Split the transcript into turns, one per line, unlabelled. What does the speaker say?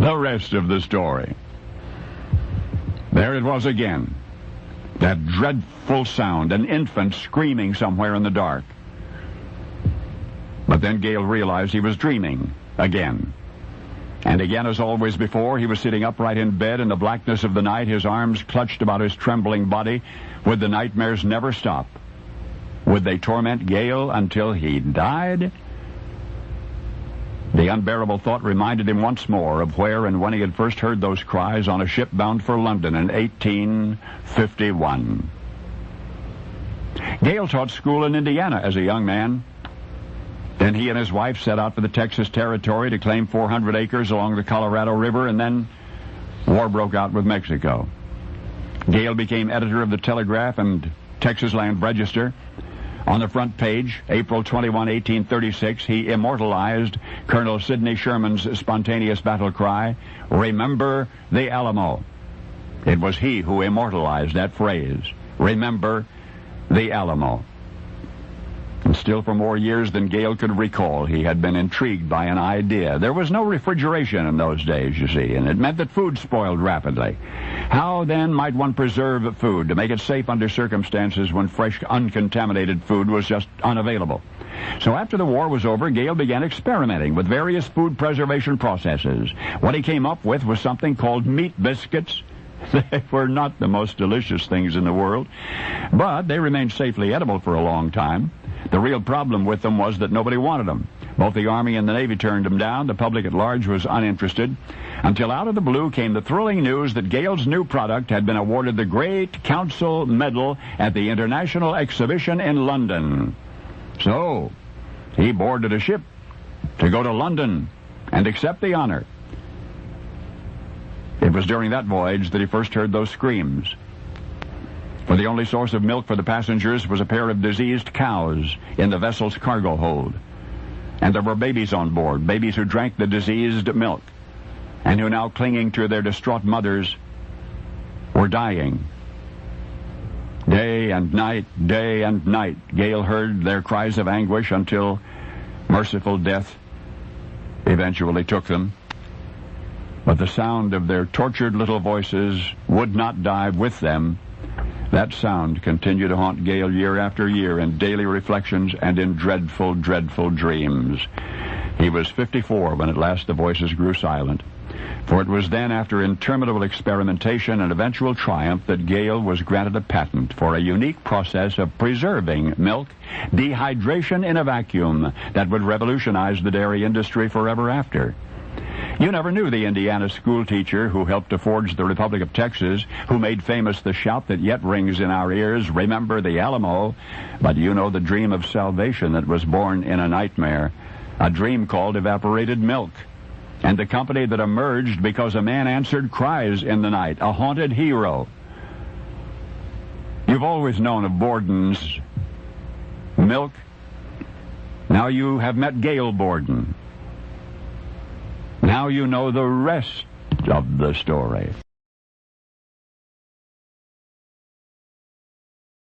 The rest of the story. There it was again. That dreadful sound, an infant screaming somewhere in the dark. But then Gale realized he was dreaming again. And again, as always before, he was sitting upright in bed in the blackness of the night, his arms clutched about his trembling body. Would the nightmares never stop? Would they torment Gale until he died? The unbearable thought reminded him once more of where and when he had first heard those cries on a ship bound for London in 1851. Gale taught school in Indiana as a young man. Then he and his wife set out for the Texas Territory to claim 400 acres along the Colorado River, and then war broke out with Mexico. Gale became editor of the Telegraph and Texas Land Register. On the front page, April 21, 1836, he immortalized Colonel Sidney Sherman's spontaneous battle cry, "Remember the Alamo." It was he who immortalized that phrase, "Remember the Alamo." And still for more years than Gale could recall, he had been intrigued by an idea. There was no refrigeration in those days, you see, and it meant that food spoiled rapidly. How, then, might one preserve food to make it safe under circumstances when fresh, uncontaminated food was just unavailable? So after the war was over, Gale began experimenting with various food preservation processes. What he came up with was something called meat biscuits. They were not the most delicious things in the world, but they remained safely edible for a long time. The real problem with them was that nobody wanted them. Both the Army and the Navy turned them down. The public at large was uninterested, until out of the blue came the thrilling news that Gale's new product had been awarded the Great Council Medal at the International Exhibition in London. So, he boarded a ship to go to London and accept the honor. It was during that voyage that he first heard those screams. For the only source of milk for the passengers was a pair of diseased cows in the vessel's cargo hold. And there were babies on board, babies who drank the diseased milk, and who now, clinging to their distraught mothers, were dying. Day and night, Gale heard their cries of anguish until merciful death eventually took them. But the sound of their tortured little voices would not die with them. That sound continued to haunt Gale year after year in daily reflections and in dreadful, dreadful dreams. He was 54 when at last the voices grew silent. For it was then, after interminable experimentation and eventual triumph, that Gale was granted a patent for a unique process of preserving milk, dehydration in a vacuum, that would revolutionize the dairy industry forever after. You never knew the Indiana school teacher who helped to forge the Republic of Texas, who made famous the shout that yet rings in our ears, "Remember the Alamo," but you know the dream of salvation that was born in a nightmare, a dream called evaporated milk, and the company that emerged because a man answered cries in the night, a haunted hero. You've always known of Borden's milk. Now you have met Gale Borden. Now you know the rest of the story.